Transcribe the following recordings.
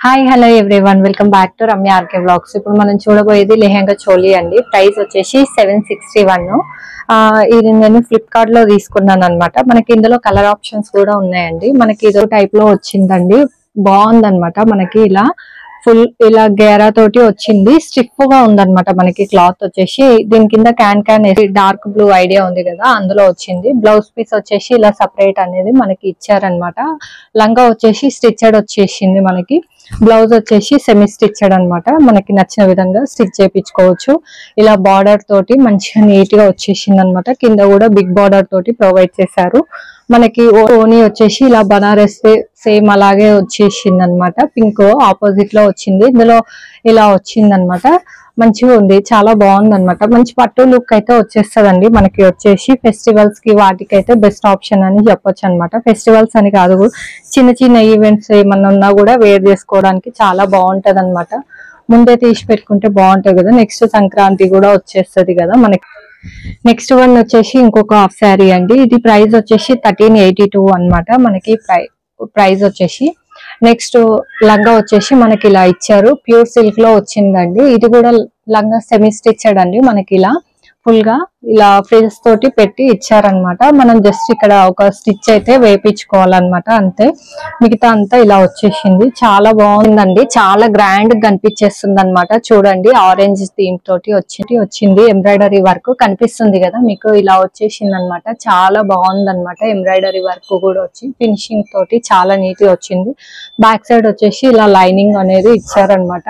Hi hello everyone welcome back to Ramya RK vlogs. ఇప్పుడు మనం చూడబోయేది లెహంగా చోలీ అండి. ప్రైస్ వచ్చేసి 761. ఇది నేను ఫ్లిప్కార్ట్ లో తీసుకున్నాను అనమాట. మనకి ఇందులో కలర్ ఆప్షన్స్ కూడా ఉన్నాయండి. మనకి ఇదో టైప్ లో వచ్చిందండి, బాగుందన్నమాట. మనకి ఇలా ఫుల్ ఇలా గేరా తోటి వచ్చింది, స్టిఫ్ గా ఉందన్నమాట. మనకి క్లాత్ వచ్చేసి దీని కింద క్యాన్ డార్క్ బ్లూ ఐడియా ఉంది కదా, అందులో వచ్చింది. బ్లౌజ్ పీస్ వచ్చేసి ఇలా సపరేట్ అనేది మనకి ఇచ్చారనమాట. లంగా వచ్చేసి స్టిచ్డ్ వచ్చేసింది మనకి. బ్లౌజ్ వచ్చేసి సెమీ స్టిచ్డ్ అనమాట. మనకి నచ్చిన విధంగా స్టిచ్ చేయించుకోవచ్చు. ఇలా బార్డర్ తోటి మంచిగా నీట్ గా వచ్చేసింది అనమాట. కింద కూడా బిగ్ బార్డర్ తోటి ప్రొవైడ్ చేశారు. మనకి ఓనీ వచ్చేసి ఇలా బనారస్ సేమ్ అలాగే వచ్చేసింది అనమాట. పింక్ ఆపోజిట్ లో వచ్చింది, ఇందులో ఇలా వచ్చింది అనమాట. మంచిగా ఉంది, చాలా బాగుంది అనమాట. మంచి పట్టు లుక్ అయితే వచ్చేస్తుందండి. మనకి వచ్చేసి ఫెస్టివల్స్ కి వాటికి అయితే బెస్ట్ ఆప్షన్ అని చెప్పొచ్చు అనమాట. ఫెస్టివల్స్ అని కాదు, చిన్న చిన్న ఈవెంట్స్ ఏమన్నా ఉన్నా కూడా వేర్ చేసుకోవడానికి చాలా బాగుంటది అనమాట. ముందే తీసి పెట్టుకుంటే బాగుంటది కదా. నెక్స్ట్ సంక్రాంతి కూడా వచ్చేస్తుంది కదా మనకి. నెక్స్ట్ వన్ వచ్చేసి ఇంకొక హాఫ్ శారీ అండి. ఇది ప్రైస్ వచ్చేసి 1382 అనమాట. మనకి ప్రైస్ వచ్చేసి. నెక్స్ట్ లంగా వచ్చేసి మనకి ఇలా ఇచ్చారు, ప్యూర్ సిల్క్ లో వచ్చిందండి. ఇది కూడా లంగా సెమీ స్టిచ్డ్ అండి. మనకి ఇలా ఫుల్ గా ఇలా ఫ్రిల్స్ తోటి పెట్టి ఇచ్చారనమాట. మనం జస్ట్ ఇక్కడ ఒక స్టిచ్ అయితే వేపించుకోవాలన్నమాట, అంతే. మిగతా అంతా ఇలా వచ్చేసింది, చాలా బాగుందండి. చాలా గ్రాండ్ కనిపించేస్తుంది అనమాట. చూడండి, ఆరెంజ్ థీమ్ తోటి వచ్చింది. ఎంబ్రాయిడరీ వర్క్ కనిపిస్తుంది కదా మీకు, ఇలా వచ్చేసింది అనమాట. చాలా బాగుంది అనమాట. ఎంబ్రాయిడరీ వర్క్ కూడా వచ్చి ఫినిషింగ్ తోటి చాలా నీట్ గా వచ్చింది. బ్యాక్ సైడ్ వచ్చేసి ఇలా లైనింగ్ అనేది ఇచ్చారనమాట.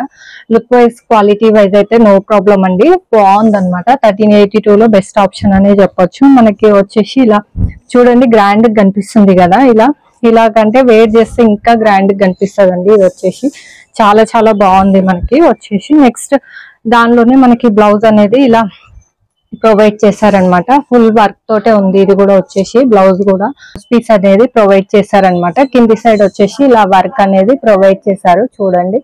లుక్ వైజ్ క్వాలిటీ వైజ్ అయితే నో ప్రాబ్లం అండి, బాగుంది అనమాట. 1382 లో బెస్ట్ ఆప్షన్ అనే చెప్పొచ్చు. మనకి వచ్చేసి ఇలా చూడండి, గ్రాండ్ కనిపిస్తుంది కదా. ఇలా కంటే వేర్ చేస్తే ఇంకా గ్రాండ్ కనిపిస్తుంది అండి. ఇది వచ్చేసి చాలా చాలా బాగుంది మనకి వచ్చేసి. నెక్స్ట్ దానిలోనే మనకి బ్లౌజ్ అనేది ఇలా ప్రొవైడ్ చేశారనమాట. ఫుల్ వర్క్ తోటే ఉంది. ఇది కూడా వచ్చేసి బ్లౌజ్ కూడా పీస్ అనేది ప్రొవైడ్ చేశారనమాట. కింది సైడ్ వచ్చేసి ఇలా వర్క్ అనేది ప్రొవైడ్ చేశారు. చూడండి,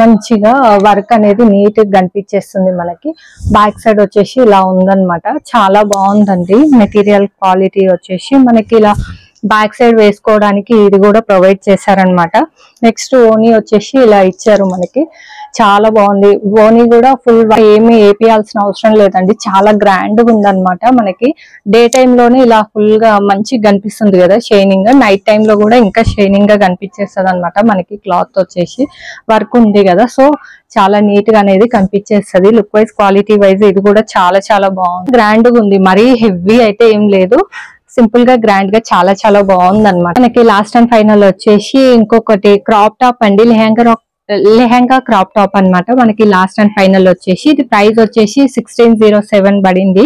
మంచిగా వర్క్ అనేది నీట్ గా కనిపించేస్తుంది మనకి. బ్యాక్ సైడ్ వచ్చేసి ఇలా ఉందన్నమాట. చాలా బాగుందండి. మెటీరియల్ క్వాలిటీ వచ్చేసి మనకి ఇలా బ్యాక్ సైడ్ వేసుకోవడానికి ఇది కూడా ప్రొవైడ్ చేశారనమాట. నెక్స్ట్ ఓనీ వచ్చేసి ఇలా ఇచ్చారు మనకి, చాలా బాగుంది. ఓనీ కూడా ఫుల్ ఏమి వేపియాల్సిన అవసరం లేదండి, చాలా గ్రాండ్ గా ఉందన్నమాట. మనకి డే టైమ్ లోనే ఇలా ఫుల్ గా మంచిగా కనిపిస్తుంది కదా షైనింగ్. నైట్ టైమ్ లో కూడా ఇంకా షైనింగ్ గా కనిపించేస్తుంది అనమాట. మనకి క్లాత్ వచ్చేసి వర్క్ ఉంది కదా, సో చాలా నీట్ గా అనేది కనిపించేస్తుంది. లుక్ వైజ్ క్వాలిటీ వైజ్ ఇది కూడా చాలా చాలా బాగుంది, గ్రాండ్ గా ఉంది. మరీ హెవీ అయితే ఏం లేదు, సింపుల్ గా గ్రాండ్ గా చాలా చాలా బాగుంది అనమాట. మనకి లాస్ట్ అండ్ ఫైనల్ వచ్చేసి ఇంకొకటి క్రాప్ టాప్ అండి. లెహంగా క్రాప్ టాప్ అనమాట. మనకి లాస్ట్ అండ్ ఫైనల్ వచ్చేసి ఇది ప్రైస్ వచ్చేసి 1607 పడింది.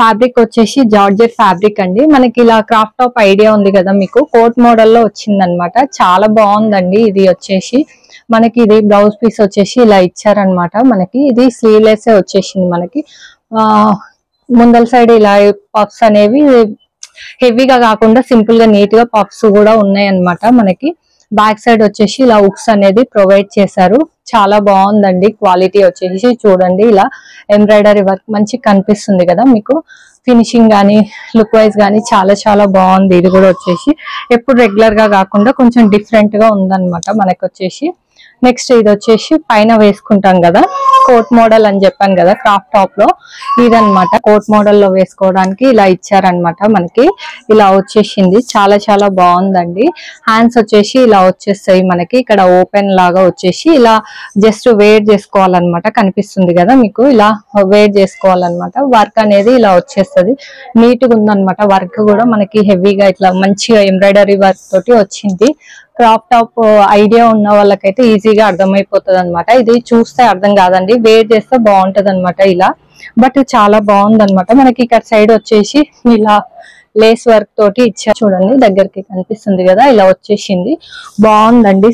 ఫ్యాబ్రిక్ వచ్చేసి జార్జెట్ ఫ్యాబ్రిక్ అండి. మనకి ఇలా క్రాప్ టాప్ ఐడియా ఉంది కదా మీకు, కోట్ మోడల్ లో వచ్చిందనమాట. చాలా బాగుందండి. ఇది వచ్చేసి మనకి ఇది బ్లౌజ్ పీస్ వచ్చేసి ఇలా ఇచ్చారనమాట. మనకి ఇది స్లీవ్లెస్ వచ్చేసింది మనకి. ముందల సైడ్ ఇలా పఫ్స్ అనేవి హెవీగా కాకుండా సింపుల్ గా నీట్ గా పఫ్స్ కూడా ఉన్నాయి అన్నమాట. మనకి బ్యాక్ సైడ్ వచ్చేసి ఇలా ఉక్స్ అనేది ప్రొవైడ్ చేశారు. చాలా బాగుందండి. క్వాలిటీ వచ్చేసి చూడండి, ఇలా ఎంబ్రాయిడరీ వర్క్ మంచి కనిపిస్తుంది కదా మీకు. ఫినిషింగ్ గానీ లుక్ వైజ్ గానీ చాలా చాలా బాగుంది. ఇది కూడా వచ్చేసి ఎప్పుడు రెగ్యులర్ గా కాకుండా కొంచెం డిఫరెంట్ గా ఉందన్నమాట మనకి వచ్చేసి. నెక్స్ట్ ఇది వచ్చేసి పైన వేసుకుంటాం కదా, కోట్ మోడల్ అని చెప్పాను కదా క్రాఫ్ట్ టాప్ లో, ఇదనమాట. కోట్ మోడల్ లో వేసుకోవడానికి ఇలా ఇచ్చారనమాట. మనకి ఇలా వచ్చేసింది, చాలా చాలా బాగుందండి. హ్యాండ్స్ వచ్చేసి ఇలా వచ్చేస్తాయి మనకి. ఇక్కడ ఓపెన్ లాగా వచ్చేసి ఇలా జస్ట్ వేర్ చేసుకోవాలన్నమాట. కనిపిస్తుంది కదా మీకు, ఇలా వేర్ చేసుకోవాలన్నమాట. వర్క్ అనేది ఇలా వచ్చేస్తుంది, నీట్ గా ఉందన్నమాట. వర్క్ కూడా మనకి హెవీగా ఇట్లా మంచిగా ఎంబ్రాయిడరీ వర్క్ తోటి వచ్చింది. క్రాప్ టాప్ ఐడియా ఉన్న వాళ్ళకైతే ఈజీగా అర్థమైపోతుంది అనమాట. ఇది చూస్తే అర్థం కాదండి, వేర్ చేస్తే బాగుంటది అనమాట ఇలా. బట్ చాలా బాగుంది అనమాట. మనకి ఇక్కడ సైడ్ వచ్చేసి ఇలా లేస్ వర్క్ తోటి ఇచ్చారు. చూడండి, దగ్గరికి కనిపిస్తుంది కదా, ఇలా వచ్చేసింది. బాగుందండి,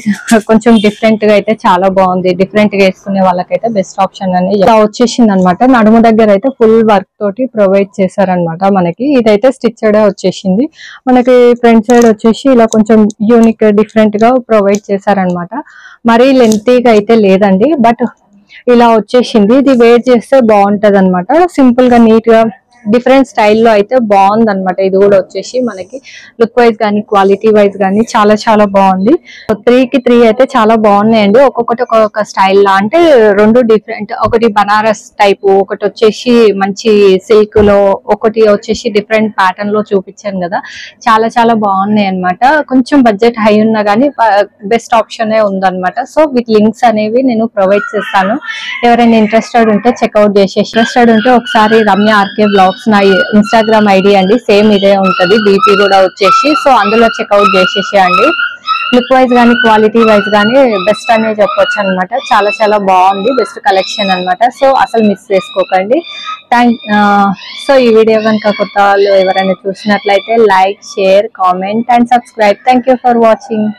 కొంచెం డిఫరెంట్ గా అయితే చాలా బాగుంది. డిఫరెంట్ గా వేసుకునే వాళ్ళకైతే బెస్ట్ ఆప్షన్ అని ఇలా వచ్చేసింది అనమాట. నడుము దగ్గర అయితే ఫుల్ వర్క్ తోటి ప్రొవైడ్ చేశారనమాట. మనకి ఇదైతే స్టిచ్డ్ వచ్చేసింది. మనకి ఫ్రంట్ సైడ్ వచ్చేసి ఇలా కొంచెం యూనిక్ డిఫరెంట్ గా ప్రొవైడ్ చేశారనమాట. మరీ లెంతీగా అయితే లేదండి, బట్ ఇలా వచ్చేసింది. ఇది వేర్ చేస్తే బాగుంటది అనమాట. సింపుల్ గా నీట్ గా డిఫరెంట్ స్టైల్లో అయితే బాగుంది అనమాట. ఇది కూడా వచ్చేసి మనకి లుక్ వైజ్ కానీ క్వాలిటీ వైజ్ కానీ చాలా చాలా బాగుంది. 3కి 3 అయితే చాలా బాగున్నాయండి. ఒక్కొక్కటి ఒక్కొక్క స్టైల్ లా, అంటే రెండు డిఫరెంట్, ఒకటి బనారస్ టైపు, ఒకటి వచ్చేసి మంచి సిల్క్ లో, ఒకటి వచ్చేసి డిఫరెంట్ ప్యాటర్న్ లో చూపించాను కదా, చాలా చాలా బాగున్నాయి అనమాట. కొంచెం బడ్జెట్ హై ఉన్నా కానీ బెస్ట్ ఆప్షన్ ఉందన్నమాట. సో వీటి లింక్స్ అనేవి నేను ప్రొవైడ్ చేస్తాను. ఎవరైనా ఇంట్రెస్టెడ్ ఉంటే చెక్అవుట్ చేసేసి, ఇంట్రెస్టెడ్ ఉంటే ఒకసారి రమ్య ఆర్కే బ్లాగ్స్ నా ఇన్స్టాగ్రామ్ ఐడి అండి, సేమ్ ఇదే ఉంటది, డీపీ కూడా వచ్చేసి. సో అందులో చెక్అవుట్ చేసేసేయండి. లుక్ వైజ్ కానీ క్వాలిటీ వైజ్ కానీ బెస్ట్ అనే చెప్పొచ్చు అనమాట. చాలా చాలా బాగుంది, బెస్ట్ కలెక్షన్ అనమాట. సో అసలు మిస్ చేసుకోకండి. సో ఈ వీడియో కనుక కొత్త వాళ్ళు ఎవరైనా చూసినట్లయితే like, share, comment and subscribe. Thank you for watching.